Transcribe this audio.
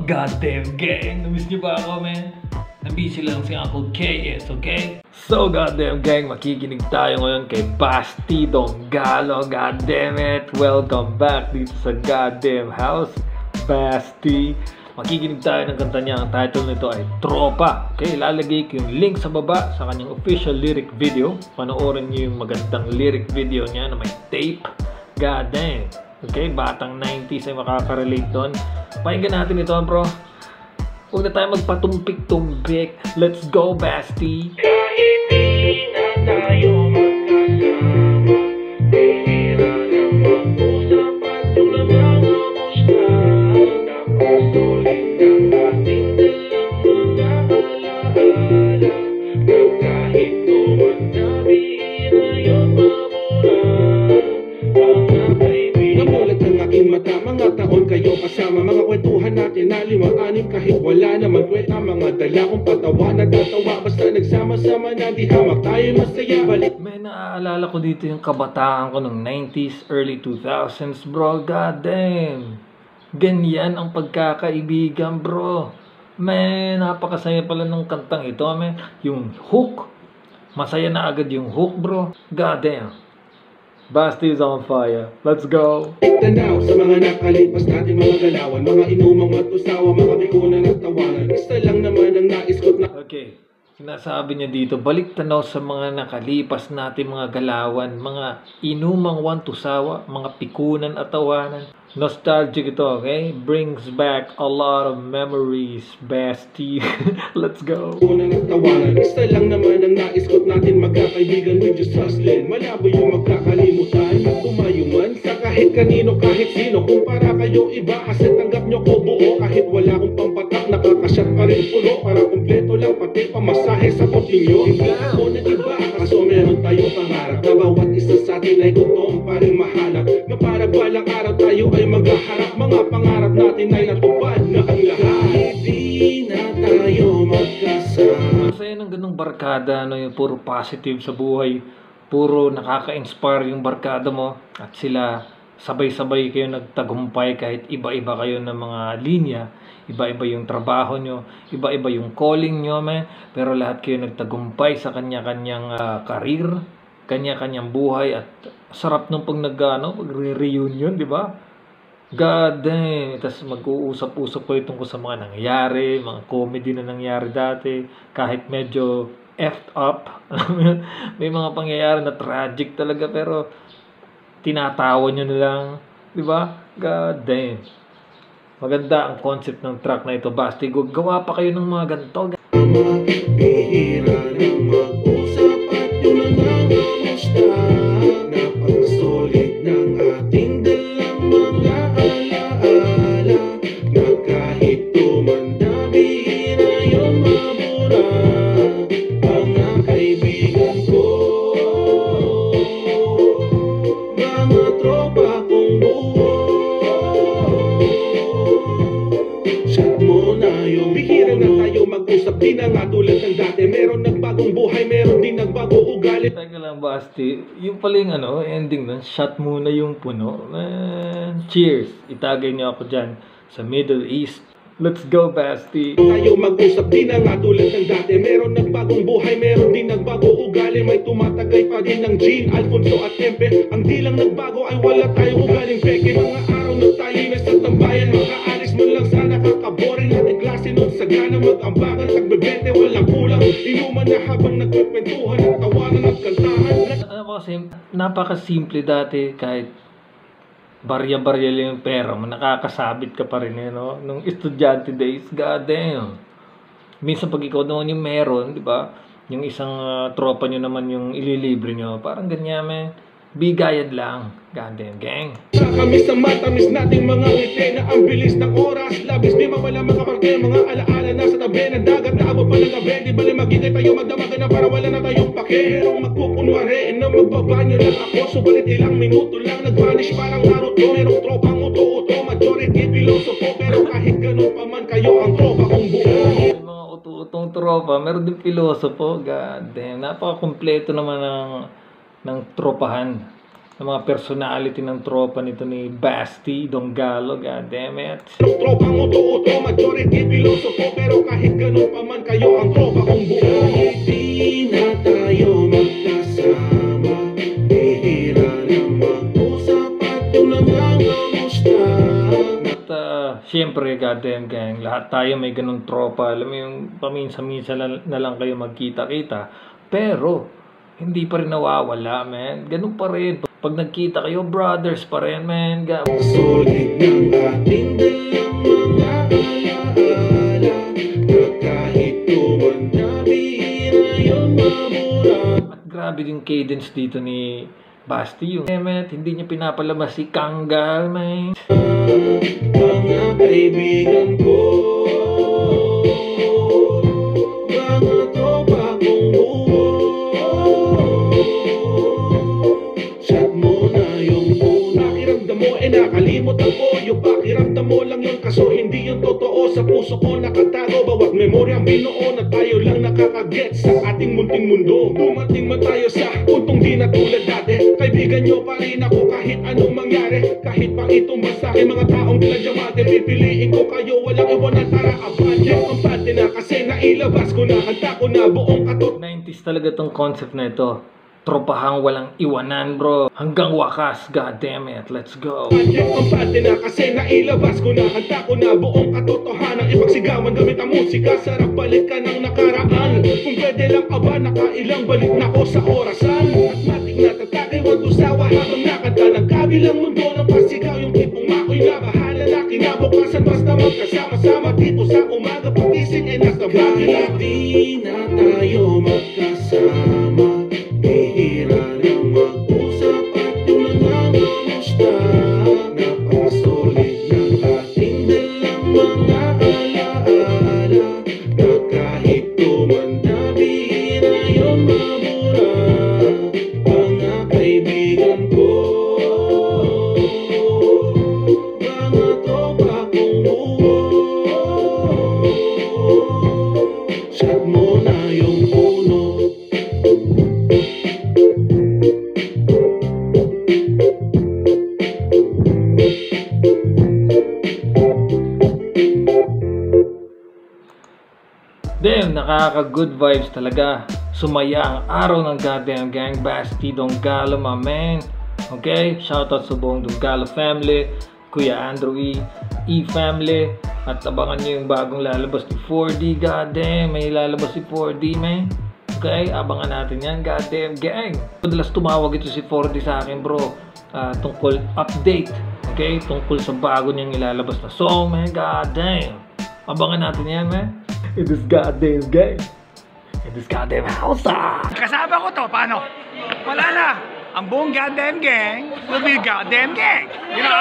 Goddamn gang! Namiss niyo ba ako, man? Nabisi lang si Uncle KS, okay? So, goddamn gang, makikinig tayo ngayon kay Basti Donggalo. Goddamn it! Welcome back dito sa goddamn house, Basti. Makikinig tayo ng kanta niya. Ang title nito ay Tropa. Okay, ilalagay ko yung link sa baba sa kanyang official lyric video. Panoorin niyo yung magandang lyric video niya na may tape. Goddamn! Okay, batang 90s ay makaka-relate doon. Pakinggan natin ito, bro. Huwag na tayo magpatumpik-tumpik. Let's go, Basti! Kahit di na tayo magkasama, pera lang mag-usap at tulang mga musta. Napusulit ng ating dalang mga alaala, na kahit tumanda, bihira yun mabura. Mga kaibigan, namulat ng aking mata, mga taon kayo kasama, mga kwentuhan natin na 5-6 kahit wala naman kwenta, mga dala kong patawa na tatawa, basta nagsama-sama na di hamak tayo masaya. Balik May naaalala ko dito yung kabataan ko ng 90s, early 2000s, bro. God damn. Ganyan ang pagkakaibigan, bro. Man, napakasaya pala ng kantang ito, man. Yung hook. Masaya na agad yung hook, bro. God damn. Basti is on fire. Let's go. tanaw sa mga nakalipas natin mga galawan, mga inumang matusawa, mga bikunan at tawanan. Isa lang naman ang nais ko't na Okay. Sinasabi niya dito, balik tanaw sa mga nakalipas natin mga galawan, mga inumang wantusawa, mga pikunan at tawanan. Nostalgic ito, okay? Brings back a lot of memories, Basti. Let's go. bikunan at tawanan. Isa lang naman ang nais ko't natin magkakaibigan, we just hustling. Malabo yung magkakalimutan at tumayuman sa kahit kanino, kahit sino. Kumpara kayo iba kasi tanggap nyo ko buo, kahit wala akong pampatak, nakakasyat pa rin puno. Para kumpleto lang pati pamasahe sa kotinyo. Iba ako na iba, kaso meron tayong pangarap na bawat isa sa atin ay totoong paring mahanap, na para balang araw tayo ay maghaharap, mga pangarap natin ay natupad na ang lahat. Hindi na tayo magkasama. Masaya ng ganung barkada, no, yung puro positive sa buhay. Puro nakaka-inspire yung barkada mo. At sila, sabay-sabay kayo nagtagumpay kahit iba-iba kayo ng mga linya. Iba-iba yung trabaho nyo. Iba-iba yung calling nyo, man. Pero lahat kayo nagtagumpay sa kanya-kanyang karir. Kanya-kanyang buhay. At sarap nung pag pag-reunion, di ba? God damn. Tapos mag-uusap-usap kayo tungkol sa mga nangyayari, mga comedy na nangyari dati, kahit medyo effed up. May mga pangyayari na tragic talaga, pero tinatawa nyo na lang. Di ba? God damn. Maganda ang concept ng track na ito, Basti. Gawa pa kayo ng mga ganito. Bihira ng mag-usap at yung mga musta. Napakasulit ng ating dalang mga alaala, na kahit tumanda, bihira yun mabura. Mga kaibigan ko, mga tropa kong buo, shot mo na yung bihira na tayo mag-usap. Di na nga tulad ng dati, meron nagbagong buhay, meron din nagbago ugali. Teka lang, Basti. Yung pala yung ending nun, shot muna yung puno. Man, cheers. Itagay niyo ako dyan sa Middle East. Let's go, Basti. Tayo mag-usap, di na nga tulad ng dati, meron nagbagong buhay, meron din nagbago ugali. May tumatagay pa din ng Gene, Alfonso at Tempe. Ang di lang nagbago ay wala tayong ugaling peke. Mga araw na tayo nasa tambayan, makaalis mo lang sana, kakaboring natin klase nun. Sagana mag-ambagan, tagbebente, walang kulang. Inuman na habang nagkukwentuhan at tawanan at kantahan. Ano kasi, napakasimple dati, kahit barya-barya lang yung pera mo, nakakasabit ka pa rin, no? Nung estudyante days, god damn. Minsan pag ikaw naman yung meron, di ba? Yung isang tropa nyo naman yung ililibre nyo, parang ganyan, man. Bigayan lang. God damn, gang. Kami sa matamis nating mga ngiti, na ang bilis ng oras, labis di mawala mga parte, mga alaala na sa tabi ng dagat, naabot pa ng gabi. Di bali magigay tayo magdamagan na para wala na tayong pake. Merong magkukunwari na magbabanyo lang ako, subalit ilang minuto lang nag-vanish parang Naruto. Merong tropang uto-uto, majority filosofo, pero kahit ganun pa man kayo ang tropa kong buo. May mga utu-utong tropa, meron din pilosopo. God damn, napaka-kumpleto naman ng tropahan. ng mga personality ng tropa nito ni Basti Donggalo, goddammit. Los tropang uto-uto, majority pilosopo, pero kahit ganun pa man kayo ang tropa kong buo. Kahit di na tayo magkasama, bihira na mag-usap at yung namang kamusta. At syempre, goddamn gang, lahat tayo may ganun tropa. Alam mo yung paminsan-minsan na lang kayo magkita-kita. Pero, hindi pa rin nawawala, man. Ganun pa rin. Pag nagkita kayo, brothers pa rin, man. Solid ng ating dalang mga alaala, na kahit tumanda, bihira yun mabura. At grabe yung cadence dito ni Basti. Yung hindi niya pinapalabas si Kanggal, man. Mga kaibigan ko, mga tropa kong buo, chat mo na yung una. Pakiramdam mo nakalimutan ko, yung pakiramdam mo lang yun, kaso hindi yung totoo. Sa puso ko nakatago, bawat memoryang binuo na tayo lang nakakaget sa ating munting mundo. Dumating man tayo sa puntong di na tulad dati, kaibigan nyo pa rin ako kahit anong mangyari. Kahit pa itong masahe, mga taong pinadyamate, pipiliin ko kayo, walang iwan ang tara. Abante, ang pante na kasi nailabas ko na, handa ko na buong katot. 90s talaga tong concept na ito. Tropahang walang iwanan, bro. Hanggang wakas, goddammit. Let's go. Ang pante na kasi nailabas ko na, handa ko na buong katotohanan. Ipagsigawan gamit ang musika, sarap balik ka ng nakaraan. Kung pwede lang aba, nakailang balik na ko sa orasan. At matik na tatagay, wag usawa habang nakanta ng kabilang mundo ng pasigaw. Yung tipong mako'y nabahala na kinabukasan, basta magkasama-sama dito sa umaga. Pagising ay nasa bagay. Kahit di na tayo magkasama, bihira na mag-usap at yung nangangamusta. Napakasolid ng ating dalang mga alaala, na kahit tumanda, bihira yun mabura. Mga kaibigan ko, mga tropa kong buo, chat mo na yung puno. Damn, nakaka-good vibes talaga. Sumaya ang araw ng goddamn gang. Basti Donggalo, my man. Okay? Shoutout sa buong Donggalo family, Kuya Andrew E family. At abangan nyo yung bagong lalabas ni 4D. Goddamn, may lalabas si 4D, man. Okay? Abangan natin yan, goddamn gang. Madalas tumawag ito si 4D sa akin, bro. Tungkol update. Okay? Tungkol sa bago niyang ilalabas na song, man. Goddamn. Abangan natin yan, man. In this goddamn game. In this goddamn house. Kasama ko to, paano? Wala na. Ang buong goddamn gang will be goddamn gang. You know?